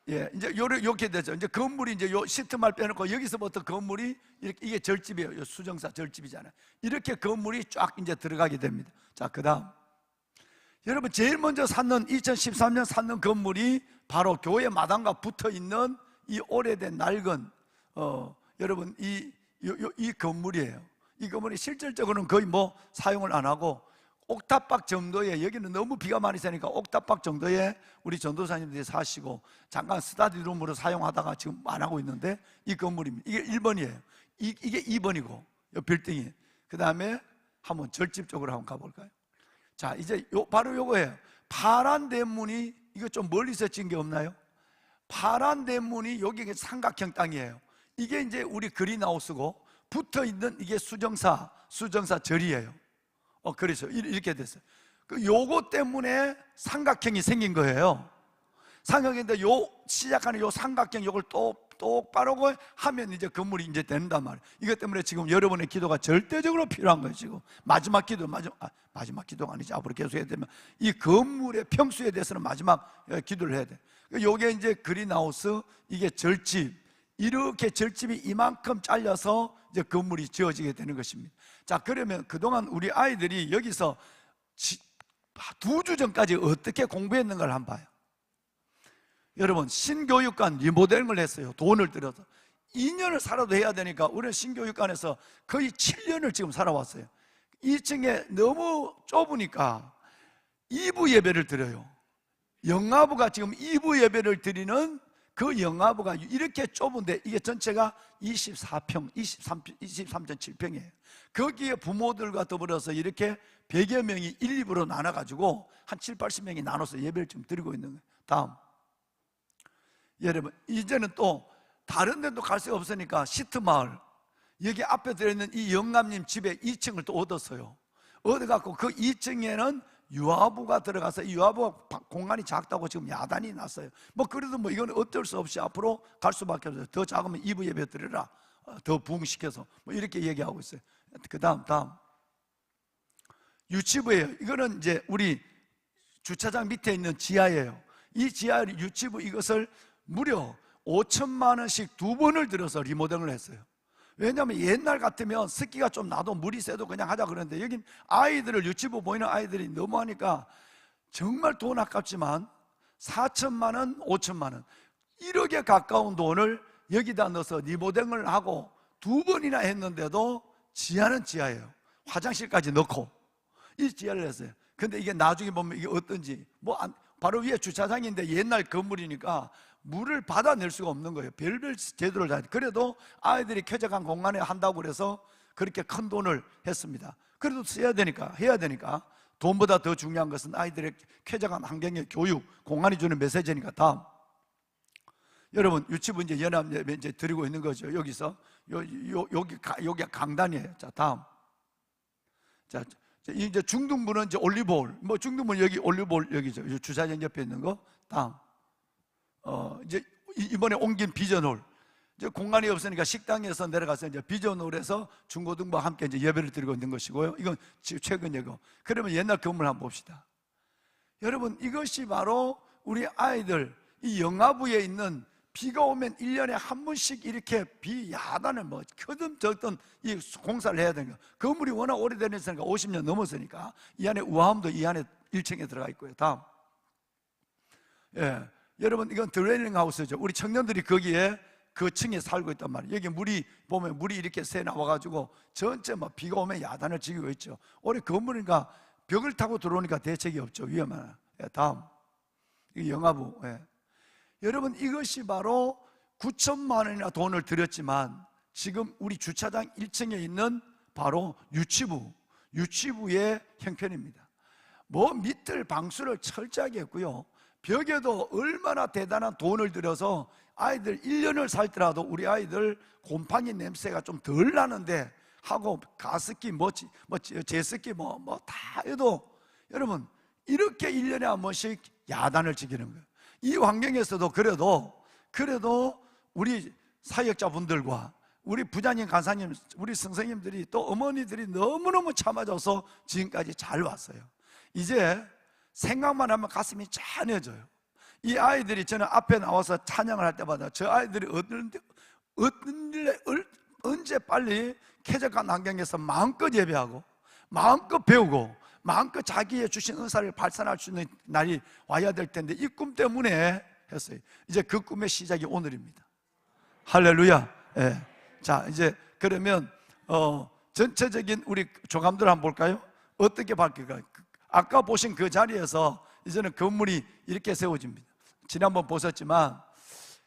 이제 이렇게 되죠. 이제 건물이 이제 요 시트말 빼놓고 여기서부터 건물이 이게 절집이에요. 수정사 절집이잖아요. 이렇게 건물이 쫙 이제 들어가게 됩니다. 자, 그 다음. 여러분, 제일 먼저 2013년 샀는 건물이 바로 교회 마당과 붙어 있는 이 오래된 낡은, 여러분, 이 건물이에요. 이 건물이 실질적으로는 거의 사용을 안 하고 옥탑방 정도에, 여기는 너무 비가 많이 새니까 옥탑방 정도에 우리 전도사님들이 사시고 잠깐 스터디룸으로 사용하다가 지금 안 하고 있는데 이 건물입니다. 이게 1번이에요. 이게 2번이고 이 빌딩이. 그 다음에 한번 절집 쪽으로 한번 가볼까요? 자, 이제 바로 요거예요. 파란 대문이, 이거 좀 멀리서 찍은 게 없나요? 파란 대문이 여기 삼각형 땅이에요. 이게 이제 우리 그린하우스고 붙어 있는 이게 수정사 절이에요. 그렇죠. 이렇게 됐어요. 요거 때문에 삼각형이 생긴 거예요. 삼각형인데 시작하는 요 삼각형 요걸 똑바로 하면 이제 건물이 이제 된단 말이에요. 이것 때문에 지금 여러분의 기도가 절대적으로 필요한 거예요. 지금 마지막 기도가 아니지. 앞으로 계속 해야 되면 이 건물의 평수에 대해서는 마지막 기도를 해야 돼. 요게 이제 그린하우스, 이게 절집. 이렇게 절집이 이만큼 잘려서 이제 건물이 지어지게 되는 것입니다. 자, 그러면 그동안 우리 아이들이 여기서 2주 전까지 어떻게 공부했는가를 한번 봐요. 여러분, 신교육관 리모델링을 했어요. 돈을 들여서 2년을 살아도 해야 되니까 우리는 신교육관에서 거의 7년을 지금 살아왔어요. 2층에 너무 좁으니까 2부 예배를 드려요. 영화부가 지금 2부 예배를 드리는 그 영화부가 이렇게 좁은데 이게 전체가 23.7평이에요. 거기에 부모들과 더불어서 이렇게 100여 명이 1, 2부로 나눠가지고 한 7, 80명이 나눠서 예배를 지금 드리고 있는 거예요. 다음. 여러분, 이제는 또 다른 데도 갈 수 없으니까 시트마을, 여기 앞에 들어있는 이 영감님 집에 2층을 또 얻었어요. 얻어갖고 그 2층에는 유아부가 들어가서 이 유아부가 공간이 작다고 지금 야단이 났어요. 그래도 이건 어쩔 수 없이 앞으로 갈 수밖에 없어요. 더 작으면 2부 예배 드리라, 더 부흥시켜서 이렇게 얘기하고 있어요. 그 다음 유치부예요. 이거는 이제 우리 주차장 밑에 있는 지하예요. 이 지하 유치부, 이것을 무려 5천만 원씩 2번을 들여서 리모델링을 했어요. 왜냐하면 옛날 같으면 습기가 좀 나도 물이 새도 그냥 하자 그러는데 여긴 아이들을, 유치부 보이는 아이들이 너무 하니까 정말 돈 아깝지만 4천만 원, 5천만 원, 1억에 가까운 돈을 여기다 넣어서 리모델링을 하고 2번이나 했는데도 지하는 지하예요. 화장실까지 넣고 이 지하를 했어요. 근데 이게 나중에 보면 이게 어떤지, 바로 위에 주차장인데 옛날 건물이니까 물을 받아낼 수가 없는 거예요. 별별 제도를 다. 그래도 아이들이 쾌적한 공간에 한다고 그래서 그렇게 큰 돈을 했습니다. 그래도 써야 되니까, 해야 되니까. 돈보다 더 중요한 것은 아이들의 쾌적한 환경의 교육, 공간이 주는 메시지니까. 다음. 여러분 유치부 이제 연합 예배 이제 드리고 있는 거죠. 여기서 여기 강단이에요. 자, 다음. 자, 이제 중등부는 이제 올리브올. 뭐 중등부는 여기 올리브올 여기죠. 주차장 옆에 있는 거. 다음. 이제 이번에 옮긴 비전홀. 이제 공간이 없으니까 식당에서 내려가서 이제 비전홀에서 중고등부와 함께 이제 예배를 드리고 있는 것이고요. 이건 최근 예고. 그러면 옛날 건물 한번 봅시다. 여러분, 이것이 바로 우리 아이들 이 영화부에 있는 비가 오면 1년에 한 번씩 이렇게 비 야단을 뭐 크든 적든 이 공사를 해야 되는 거. 건물이 워낙 오래되니까 50년 넘었으니까 이 안에 우아함도 이 안에 1층에 들어가 있고요. 다음. 예, 여러분 이건 트레이닝 하우스죠. 우리 청년들이 거기에 그 층에 살고 있단 말이에요. 여기 물이 보면 물이 이렇게 새 나와가지고 전체 막 비가 오면 야단을 지기고 있죠. 올해 건물이니까 벽을 타고 들어오니까 대책이 없죠. 위험하나. 예, 다음. 이 영화부. 예. 여러분 이것이 바로 9천만 원이나 돈을 들였지만 지금 우리 주차장 1층에 있는 바로 유치부의 형편입니다. 뭐 밑을 방수를 철저하게 했고요. 벽에도 얼마나 대단한 돈을 들여서 아이들 1년을 살더라도 우리 아이들 곰팡이 냄새가 좀 덜 나는데 하고 가습기 제습기 뭐 다 해도 여러분 이렇게 1년에 한 번씩 야단을 지키는 거예요. 이 환경에서도 그래도 우리 사역자분들과 우리 부자님, 간사님, 우리 선생님들이 또 어머니들이 너무너무 참아줘서 지금까지 잘 왔어요. 이제 생각만 하면 가슴이 짠해져요. 이 아이들이 저는 앞에 나와서 찬양을 할 때마다 저 아이들이 언제 빨리 쾌적한 환경에서 마음껏 예배하고 마음껏 배우고 마음껏 자기의 주신 은사를 발산할 수 있는 날이 와야 될 텐데 이 꿈 때문에 했어요. 이제 그 꿈의 시작이 오늘입니다. 할렐루야. 예. 자, 이제 그러면 전체적인 우리 조감들 한번 볼까요? 어떻게 바뀔까요? 아까 보신 그 자리에서 이제는 건물이 이렇게 세워집니다. 지난번 보셨지만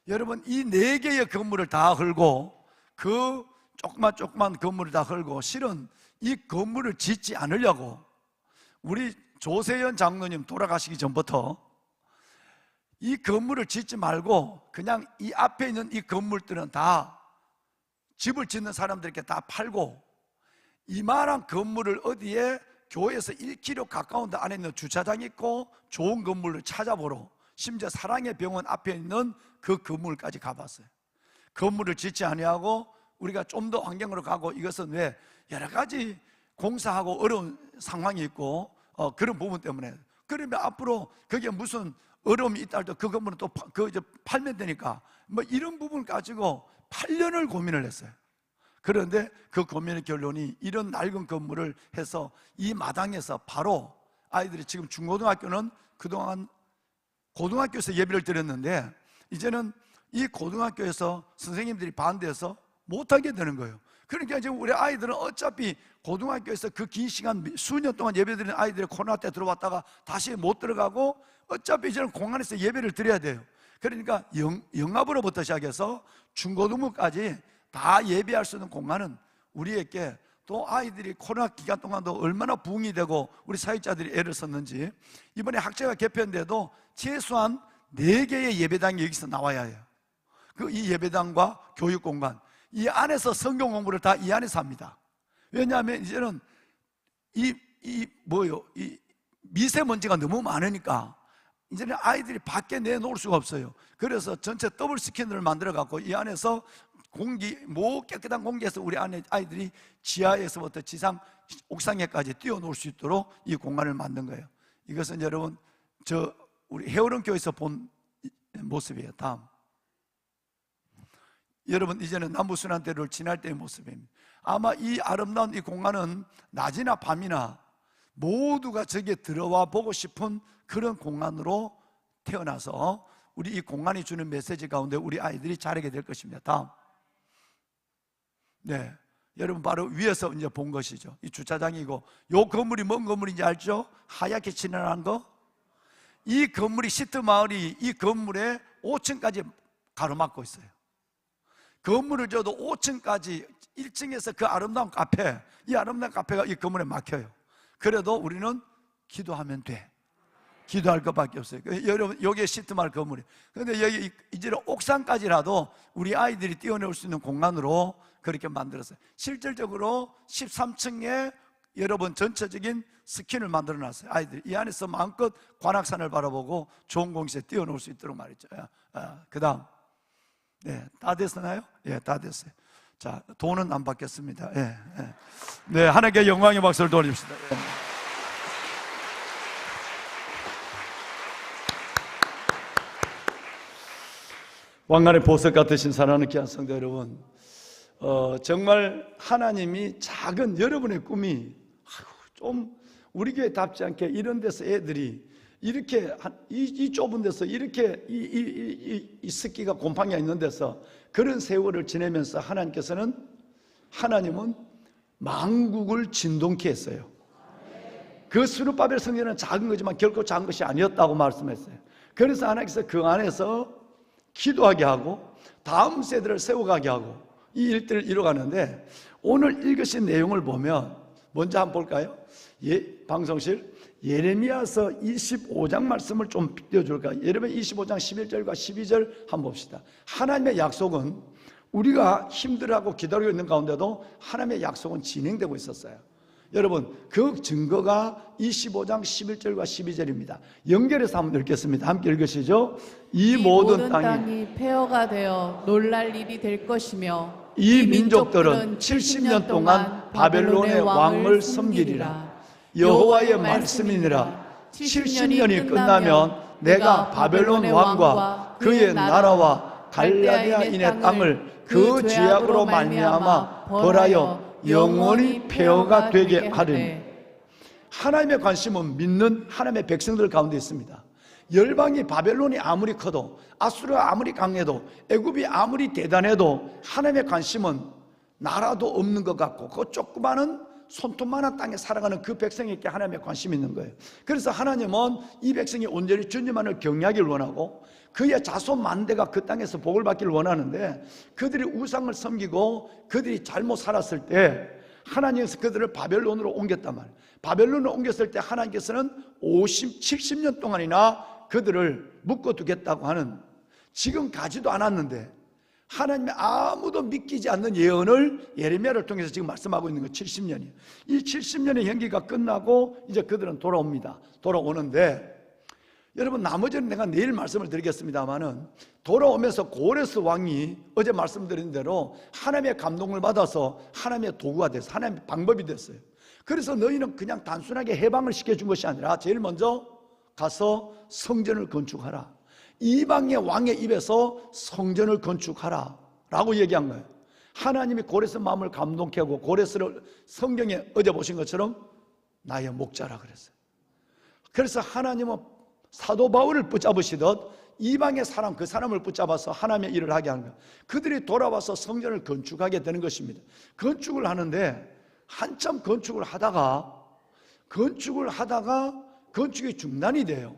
여러분 이 4개의 건물을 다 헐고 그 조그만 건물을 다 헐고 실은 이 건물을 짓지 않으려고 우리 조세현 장로님 돌아가시기 전부터 이 건물을 짓지 말고 그냥 이 앞에 있는 이 건물들은 다 집을 짓는 사람들에게 다 팔고 이만한 건물을 어디에 교회에서 1km 가까운 데 안에 있는 주차장이 있고 좋은 건물을 찾아보러 심지어 사랑의 병원 앞에 있는 그 건물까지 가봤어요. 건물을 짓지 아니하고 우리가 좀 더 환경으로 가고 이것은 왜 여러 가지 공사하고 어려운 상황이 있고 그런 부분 때문에 그러면 앞으로 그게 무슨 어려움이 있다 할때 그 건물은 또 팔면 되니까 뭐 이런 부분을 가지고 8년을 고민을 했어요. 그런데 그 고민의 결론이 이런 낡은 건물을 해서 이 마당에서 바로 아이들이 지금 중고등학교는 그동안 고등학교에서 예배를 드렸는데 이제는 이 고등학교에서 선생님들이 반대해서 못하게 되는 거예요. 그러니까 지금 우리 아이들은 어차피 고등학교에서 그 긴 시간 수년 동안 예배드리는 아이들이 코로나 때 들어왔다가 다시 못 들어가고 어차피 이제는 공간에서 예배를 드려야 돼요. 그러니까 영합으로부터 시작해서 중고등부까지 다 예배할 수 있는 공간은 우리에게 또 아이들이 코로나 기간 동안도 얼마나 부흥이 되고 우리 사역자들이 애를 썼는지 이번에 학제가 개편돼도 최소한 4개의 예배당이 여기서 나와야 해요. 이 예배당과 교육공간 이 안에서 성경 공부를 다 이 안에서 합니다. 왜냐하면 이제는 이 미세먼지가 너무 많으니까 이제는 아이들이 밖에 내놓을 수가 없어요. 그래서 전체 더블 스캔을 만들어 갖고 이 안에서 깨끗한 공기에서 우리 안에 아이들이 지하에서부터 지상 옥상에까지 뛰어놀 수 있도록 이 공간을 만든 거예요. 이것은 여러분 우리 헤어론 교회에서 본 모습이에요. 다음. 여러분 이제는 남부순환대로를 지날 때의 모습입니다. 아마 이 아름다운 이 공간은 낮이나 밤이나 모두가 저기에 들어와 보고 싶은 그런 공간으로 태어나서 우리 이 공간이 주는 메시지 가운데 우리 아이들이 자라게 될 것입니다. 다음. 네, 여러분 바로 위에서 이제 본 것이죠. 이 주차장이고 이 건물이 뭔 건물인지 알죠? 하얗게 칠해놓은 거. 이 건물이 시트 마을이 이 건물에 5층까지 가로막고 있어요. 건물을 줘도 5층까지 1층에서 그 아름다운 카페, 이 아름다운 카페가 이 건물에 막혀요. 그래도 우리는 기도하면 돼. 기도할 것밖에 없어요. 여러분, 여기에 시트말 건물이에요. 그런데 여기 이제는 옥상까지라도 우리 아이들이 뛰어내올 수 있는 공간으로 그렇게 만들었어요. 실질적으로 13층에 여러분 전체적인 스킨을 만들어 놨어요. 아이들 이 안에서 마음껏 관악산을 바라보고 좋은 공시에 뛰어놀 수 있도록 말이죠. 그 다음, 네, 다 됐나요? 예, 다 됐어요. 자, 돈은 안 받겠습니다. 예, 예. 네, 하나님께 영광의 박수를 돌립시다. 예. 왕관의 보석 같으신 사랑하는 귀한 성도 여러분, 정말 하나님이 작은 여러분의 꿈이 좀 우리 교회답지 않게 이런 데서 애들이 이렇게 이 좁은 데서 이렇게 이 습기가 곰팡이가 있는 데서 그런 세월을 지내면서 하나님은 만국을 진동케 했어요. 그 스룹바벨 성전은 작은 거지만 결코 작은 것이 아니었다고 말씀했어요. 그래서 하나님께서 그 안에서 기도하게 하고 다음 세대를 세워가게 하고 이 일들을 이뤄가는데, 오늘 읽으신 내용을 보면 먼저 한번 볼까요? 방송실 예레미야서 25장 말씀을 좀 띄워줄까요? 예레미야 25장 11절과 12절 한번 봅시다. 하나님의 약속은 우리가 힘들어하고 기다리고 있는 가운데도 하나님의 약속은 진행되고 있었어요. 여러분, 그 증거가 25장 11절과 12절입니다. 연결해서 한번 읽겠습니다. 함께 읽으시죠. 이 모든 땅이 폐허가 되어 놀랄 일이 될 것이며 이 민족들은 70년 동안 바벨론의 왕을 섬기리라. 여호와의 말씀이니라. 70년이 끝나면 내가 바벨론 왕과 그의 나라와 갈라디아인의 땅을 그 죄악으로 말미암아 벌하여 영원히 폐허가 되게 하리니. 하나님의 관심은 믿는 하나님의 백성들 가운데 있습니다. 열방이 바벨론이 아무리 커도, 아수르가 아무리 강해도, 애굽이 아무리 대단해도 하나님의 관심은 나라도 없는 것 같고 그 조그마한 손톱만한 땅에 살아가는 그 백성에게 하나님의 관심이 있는 거예요. 그래서 하나님은 이 백성이 온전히 주님만을 경외하기를 원하고 그의 자손 만대가 그 땅에서 복을 받기를 원하는데, 그들이 우상을 섬기고 그들이 잘못 살았을 때 하나님께서 그들을 바벨론으로 옮겼단 말이에요. 바벨론으로 옮겼을 때 하나님께서는 70년 동안이나 그들을 묶어두겠다고 하는, 지금 가지도 않았는데 하나님의 아무도 믿기지 않는 예언을 예레미야를 통해서 지금 말씀하고 있는 거 70년이에요. 이 70년의 현기가 끝나고 이제 그들은 돌아옵니다. 돌아오는데, 여러분 나머지는 내가 내일 말씀을 드리겠습니다만은, 돌아오면서 고레스 왕이 어제 말씀드린 대로 하나님의 감동을 받아서 하나님의 도구가 됐어요. 하나님의 방법이 됐어요. 그래서 너희는 그냥 단순하게 해방을 시켜준 것이 아니라 제일 먼저 가서 성전을 건축하라. 이방의 왕의 입에서 성전을 건축하라 라고 얘기한 거예요. 하나님이 고레스 마음을 감동케 하고 고레스를 성경에 어제 보신 것처럼 나의 목자라 그랬어요. 그래서 하나님은 사도 바울을 붙잡으시듯 이방의 사람, 그 사람을 붙잡아서 하나님의 일을 하게 하는 거예요. 그들이 돌아와서 성전을 건축하게 되는 것입니다. 건축을 하는데 한참 건축을 하다가 건축이 중단이 돼요.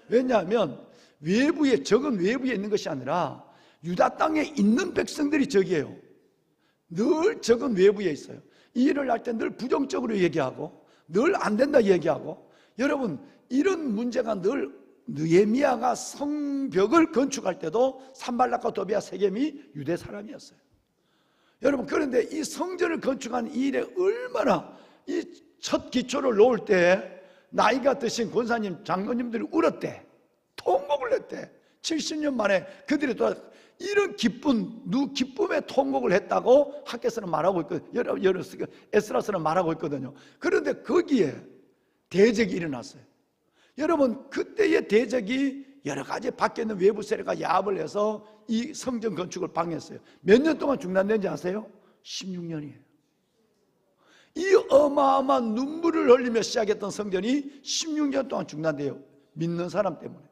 왜냐하면 외부에, 적은 외부에 있는 것이 아니라 유다 땅에 있는 백성들이 적이에요. 늘 적은 외부에 있어요. 이 일을 할 때 늘 부정적으로 얘기하고 늘 안 된다 얘기하고. 여러분, 이런 문제가 늘 느헤미야가 성벽을 건축할 때도 산발락과 도비아 세겜이 유대 사람이었어요. 여러분, 그런데 이 성전을 건축한 이 일에 얼마나 이 첫 기초를 놓을 때 나이가 드신 권사님, 장로님들이 울었대. 통곡을 했대. 70년 만에 그들이 또 이런 기쁨의 통곡을 했다고 학계서는 말하고 있거든요. 에스라서는 말하고 있거든요. 그런데 거기에 대적이 일어났어요. 여러분, 그때의 대적이 여러 가지 밖에 있는 외부 세력과 야합을 해서 이 성전 건축을 방해했어요. 몇 년 동안 중단된지 아세요? 16년이에요. 이 어마어마한 눈물을 흘리며 시작했던 성전이 16년 동안 중단돼요. 믿는 사람 때문에.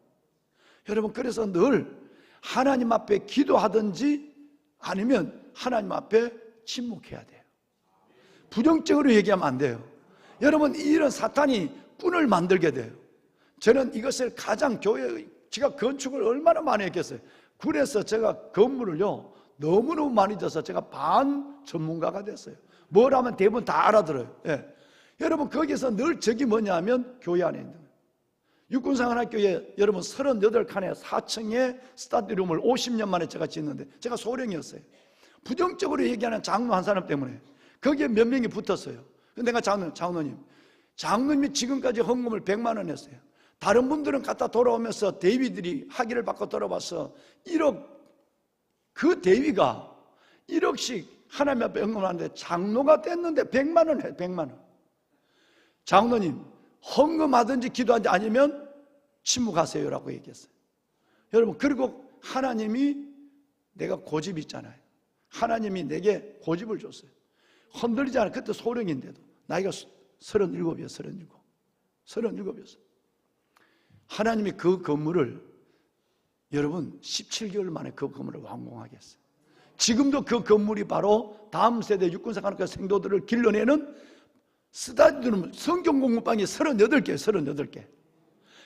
여러분, 그래서 늘 하나님 앞에 기도하든지 아니면 하나님 앞에 침묵해야 돼요. 부정적으로 얘기하면 안 돼요. 여러분, 이런 사탄이 꾼을 만들게 돼요. 저는 이것을 가장 제가 건축을 얼마나 많이 했겠어요. 그래서 제가 건물을요 너무너무 많이 져서 제가 반 전문가가 됐어요. 뭘 하면 대부분 다 알아들어요. 예. 여러분, 거기서 늘 적이 뭐냐 하면 교회 안에 있는 거예요. 육군사관학교에 여러분 38칸의 4층의 스터디룸을 50년 만에 제가 짓는데, 제가 소령이었어요. 부정적으로 얘기하는 장로 한 사람 때문에 거기에 몇 명이 붙었어요. 근데 내가 장로님이 지금까지 헌금을 100만 원 했어요. 다른 분들은 갔다 돌아오면서 대위들이 학위를 받고 돌아와서 1억, 그 대위가 1억씩 하나님 앞에 헌금하는데 장로가 됐는데 100만 원 해, 100만 원. 장로님, 헌금하든지 기도하든지 아니면 침묵하세요라고 얘기했어요. 여러분, 그리고 하나님이, 내가 고집이 있잖아요. 하나님이 내게 고집을 줬어요. 흔들리지 않아. 그때 소령인데도 나이가 37이었어요. 37이었어요. 하나님이 그 건물을, 여러분 17개월 만에 그 건물을 완공하게 했어요. 지금도 그 건물이 바로 다음 세대 육군사관학교 생도들을 길러내는 스터디룸, 성경 공부방이 38개예요. 38개.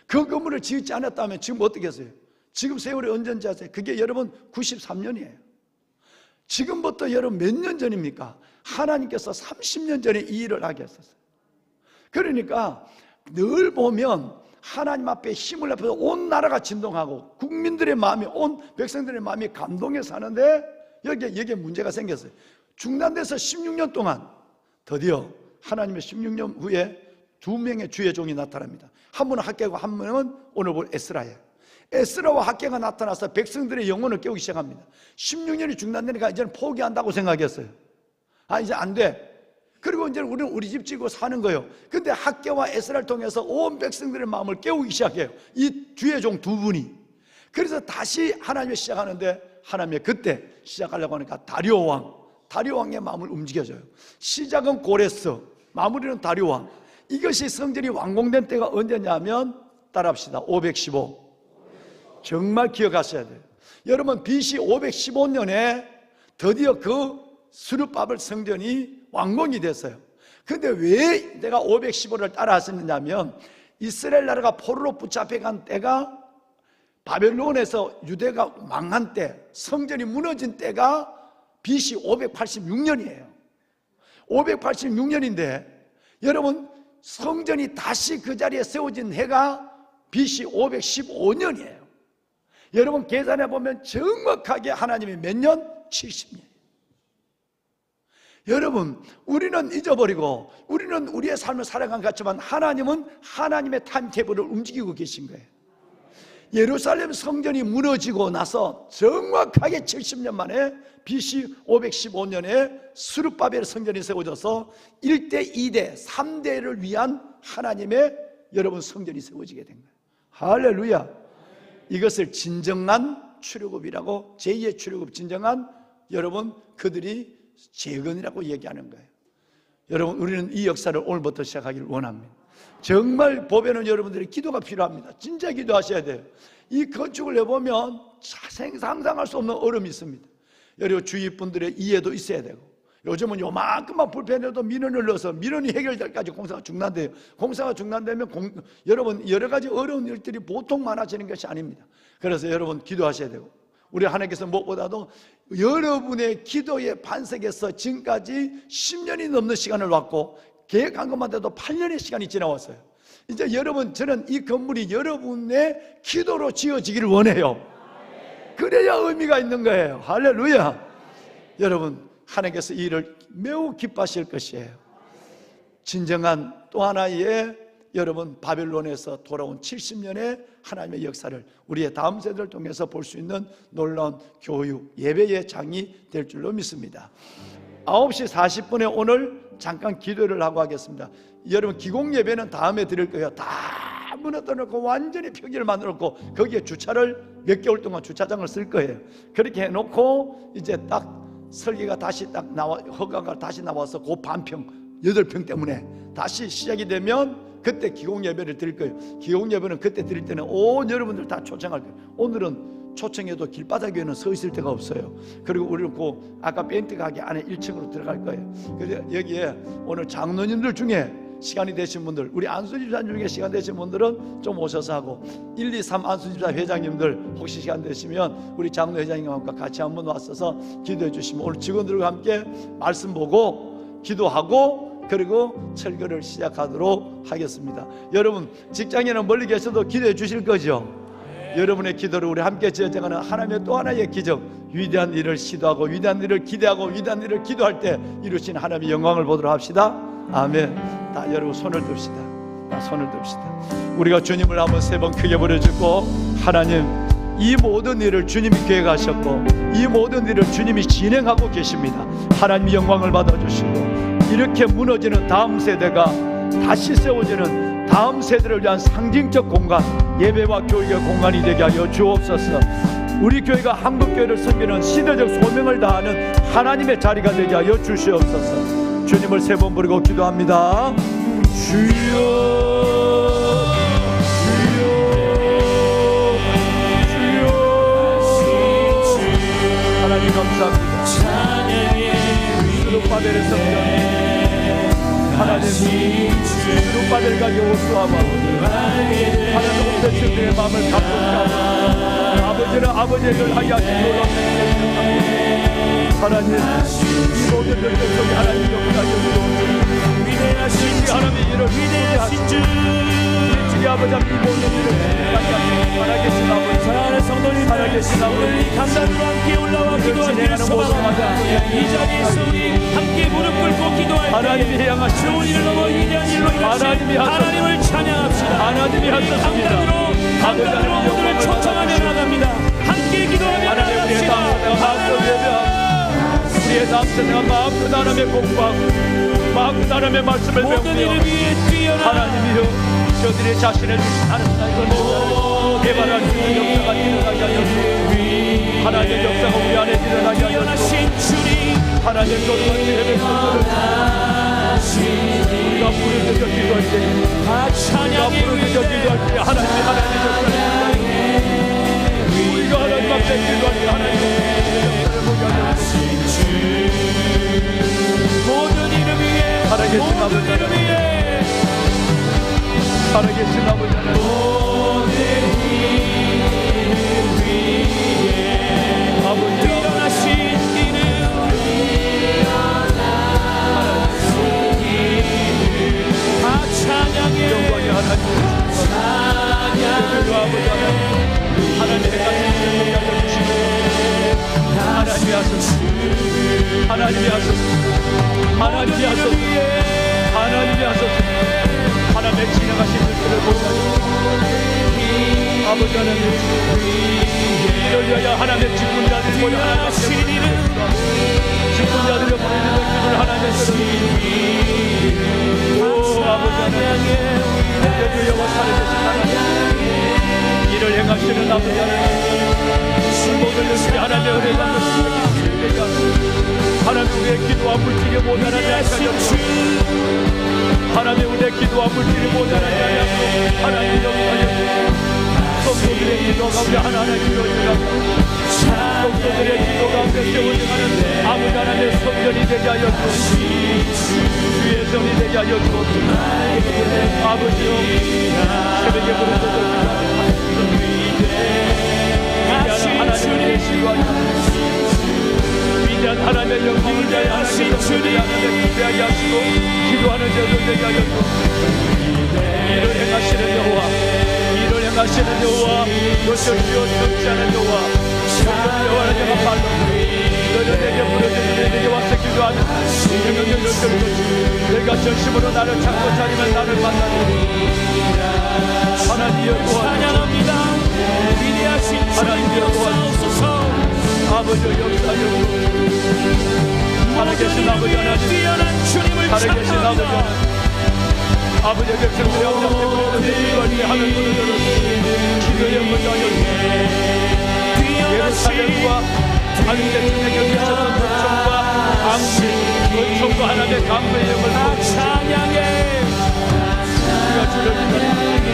그 건물을 지었지 않았다면 지금 어떻게 했어요? 지금 세월이 언제인지 아세요? 그게 여러분 93년이에요. 지금부터 여러분 몇 년 전입니까? 하나님께서 30년 전에 이 일을 하게 했었어요. 그러니까 늘 보면 하나님 앞에 힘을 합해서 온 나라가 진동하고 국민들의 마음이, 온 백성들의 마음이 감동해 사는데 여기에 문제가 생겼어요. 중단돼서 16년 동안 드디어 하나님의 16년 후에 2명의 주의 종이 나타납니다. 한 분은 학개고 한 분은 오늘 볼 에스라예요. 에스라와 학개가 나타나서 백성들의 영혼을 깨우기 시작합니다. 16년이 중단되니까 이제는 포기한다고 생각했어요. 이제 안 돼. 그리고 이제 우리는 우리 집 지고 사는 거예요. 근데 학개와 에스라를 통해서 온 백성들의 마음을 깨우기 시작해요. 이 주의 종 2분이. 그래서 다시 하나님이 시작하는데, 하나님이 그때 시작하려고 하니까 다리오 왕의 마음을 움직여줘요. 시작은 고레스, 마무리는 다리오 왕. 이것이 성전이 완공된 때가 언제냐면, 따라합시다. 515. 정말 기억하셔야 돼요. 여러분, BC 515년에 드디어 그 스룹바벨 성전이 완공이 됐어요. 근데 왜 내가 515를 따라하셨느냐면, 이스라엘 나라가 포로로 붙잡혀간 때가, 바벨론에서 유대가 망한 때, 성전이 무너진 때가 BC 586년이에요. 586년인데 여러분, 성전이 다시 그 자리에 세워진 해가 BC 515년이에요. 여러분 계산해 보면 정확하게 하나님이 몇 년? 70년. 여러분, 우리는 잊어버리고 우리는 우리의 삶을 살아간 것 같지만 하나님은 하나님의 타임테이블을 움직이고 계신 거예요. 예루살렘 성전이 무너지고 나서 정확하게 70년 만에 BC 515년에 스룹바벨 성전이 세워져서 1대, 2대, 3대를 위한 하나님의 여러분 성전이 세워지게 된 거예요. 할렐루야. 이것을 진정한 출애굽이라고, 제2의 출애굽, 진정한 여러분 그들이 재건이라고 얘기하는 거예요. 여러분, 우리는 이 역사를 오늘부터 시작하기를 원합니다. 정말 보배는 여러분들의 기도가 필요합니다. 진짜 기도하셔야 돼요. 이 건축을 해보면 상상할 수 없는 어려움이 있습니다. 여러분 주위 분들의 이해도 있어야 되고, 요즘은 요만큼만 불편해도 민원을 넣어서 민원이 해결될 때까지 공사가 중단돼요. 공사가 중단되면 여러분 여러 가지 어려운 일들이 보통 많아지는 것이 아닙니다. 그래서 여러분 기도하셔야 되고, 우리 하나님께서 무엇보다도 여러분의 기도의 반석에서 지금까지 10년이 넘는 시간을 왔고, 계획한 것만 해도 8년의 시간이 지나왔어요. 이제 여러분, 저는 이 건물이 여러분의 기도로 지어지기를 원해요. 그래야 의미가 있는 거예요. 할렐루야. 여러분, 하나님께서 이 일을 매우 기뻐하실 것이에요. 진정한 또 하나의 여러분 바벨론에서 돌아온 70년의 하나님의 역사를 우리의 다음 세대를 통해서 볼 수 있는 놀라운 교육, 예배의 장이 될 줄로 믿습니다. 9시 40분에 오늘 잠깐 기도를 하고 하겠습니다. 여러분 기공 예배는 다음에 드릴 거예요. 다 무너뜨려놓고 완전히 표기를 만들었고 거기에 주차를 몇 개월 동안 주차장을 쓸 거예요. 그렇게 해놓고 이제 딱 설계가 다시 딱 나와, 허가가 다시 나와서 그 반평 8평 때문에 다시 시작이 되면 그때 기공 예배를 드릴 거예요. 기공 예배는 그때 드릴 때는 온 여러분들 다 초청할 거예요. 오늘은 초청해도 길바닥 위에는 서 있을 데가 없어요. 그리고 우리는 그 아까 벤트 가게 안에 1층으로 들어갈 거예요. 그래서 여기에 오늘 장로님들 중에 시간이 되신 분들, 우리 안수집사 중에 시간 되신 분들은 좀 오셔서 하고, 1, 2, 3 안수집사 회장님들 혹시 시간 되시면 우리 장로 회장님과 같이 한번 왔어서 기도해 주시면 오늘 직원들과 함께 말씀 보고 기도하고 그리고 철거를 시작하도록 하겠습니다. 여러분 직장에는 멀리 계셔도 기도해 주실 거죠? 여러분의 기도를 우리 함께 지어져가는 하나님의 또 하나의 기적, 위대한 일을 시도하고 위대한 일을 기대하고 위대한 일을 기도할 때 이루신 하나님의 영광을 보도록 합시다. 아멘. 다 여러분 손을 듭시다. 다 손을 듭시다. 우리가 주님을 한번 3번 크게 부르짖고, 하나님, 이 모든 일을 주님이 계획하셨고 이 모든 일을 주님이 진행하고 계십니다. 하나님의 영광을 받아주시고 이렇게 무너지는 다음 세대가 다시 세워지는 다음 세대를 위한 상징적 공간, 예배와 교육의 공간이 되게 하여 주옵소서. 우리 교회가 한국교회를 섬기는 시대적 소명을 다하는 하나님의 자리가 되게 하여 주시옵소서. 주님을 3번 부르고 기도합니다. 주여, 하나님 감사합니다. 수룩바벨의 성전, 하나님 수룩바벨 가지고 호소하고 하나님 온 백성들의 마음을 감동하고 아버지는 아버지의 걸 하게 하시고 하나님 이 모든 백성이 하나님 역사하여 주옵소서. 하나님 이를 위대하신 주 우리 아버지 이 모든 일을 살아계신 아버지, 사랑하는 성도님, 살아계신 아버지, 감사함으로 함께 올라와 기도하기를 소망합니다. 이 자리에서 우리 함께 무릎 꿇고 기도할 때 하나님이 향하신 좋은 일을 넘어 위대한 일로 하나님이 이루신 하셨습니다. 하나님을 찬양합시다. 하나님이 하셨습니다. 감당으로 오늘을 초청하며 나갑니다. 함께 기도하며 하나님 우리의 나갑시다. 다음 마음껏 예배하고 우리의 다음 세대가 마음껏 하나님의 공부하고 마음껏 하나님의 말씀을 모든 이름 배우며 위에 뛰어나 하나님이여 저들의 자신을 주신 하나님을 개발할 수 있는 역사가 일어나게 하여 주옵소서. 하나님의 역사가 우리 안에 일어나게 하여 주옵소서. 뛰어나신 주님, 하나님의 거룩한 예배 우리가 부르짖어 기도할 때 다 찬양의 부르짖어 기도할 때 하나님의 역사를 우리가 하나님 앞에 기도할 때 하나님의 역사를 보게 하여 주옵소서. 모든 이름 위에 살아계신 모든 아버지 이름 위에 살아계신 아버지 하나님 아버지 뛰어나신 이름 다 찬양의 영광이 하나님 아버지 하나님의 같은 일을 보게 하여 주시고 하나님이 하소서 하나님이 하소서 하나님이 하소서 하나님이 하소서 하나님의 진행하신 일들을 보게 하여 아버지 하나님 이를 위하여 하나님의 직분자들을 보여 하나님께 직분자들을 보내는 것들을 하나님께 오 아버지 하나님 여와 살아계신 하나님 이를 행하시는 아버지 하나님 모든 것들이 하나님의 은혜 받는 것들이 되게 하소서. 하나님 우리의 기도와 물질이 모자라지 않게 하여 하나님 우리의 기도와 물질이 모자라지 않게 하나님 역사하여 성도들의 기도 가운데 하나님의 기도를 성도들의 기도 가운데 세워져가는 아버지 하나님의 성전이 되게 하여 주옵소서. 주의 성이 되게 하여 주옵소서. 아버지여 새벽에 부르짖어 하나님의 계시와 위대한 하나님의 영광을 위하여 하나님의 기대하게 하시고 기도하는 자들 되게 하여 주옵소서. 이를 행하시는 여호와 이를 행하시는 여호와 너를 썩지 않은 여호와 이런 여호와를 내가 발로 너는 내게 부르짖으며 내게 와서 기도하는 내가 전심으로 나를 찾고 찾으면 나를 만나는 하나님이여 찬양합니다. 위대하신 주님 역사하옵소서. 아버지 역사여 살아계신 아버지 하나님 뛰어난 주님을 살아계신 아버지 찬양합니다. 하나님 아버지의 백성들이 아버지 앞에 부르짖는 기도할 때 하늘 문을 열어 기도의 문을 하여 예루살렘과 하늘 대중에게 미쳤던 은총과 앙시 은총과 하나님의 강구의 영을 찬양해 우리가 주를 기도합니다.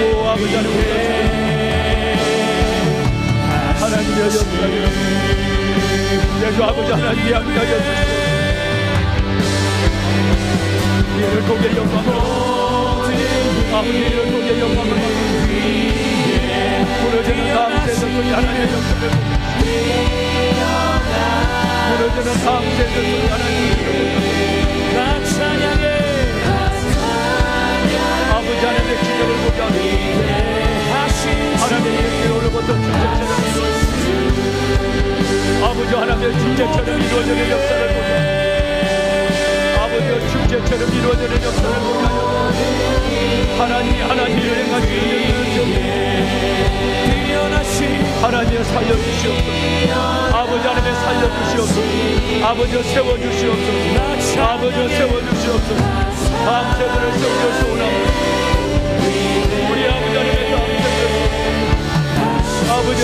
오 아버지 하나님 하나님의 역사여 예수 아버지 하나님이 함께하여 주시고 이를 통해 영광을 아버지 이를 통해 영광을 무너지는 다음 세대들이 하나님의 역사를 무너지는 다음 세대들이 하나님의 역사를 나 찬양 아버지 하나님의 기적을 보게 하시고 하나님의 기적으로부터 축제처럼 이루어지는 아버지 하나님의 축제처럼 이루어지는 역사를 보게 아버지의 축제처럼 이루어지는 역사를 보게 하나님 여행하시는 하나님 살려주시옵소서. 아버지 하나님 살려주시옵소서. 아버지 세워주시옵소서. 아버지 세워주시옵소서. 다음 세대를 세워주시옵소서. 우리 아버지 하나님의 다음 세대를 아버지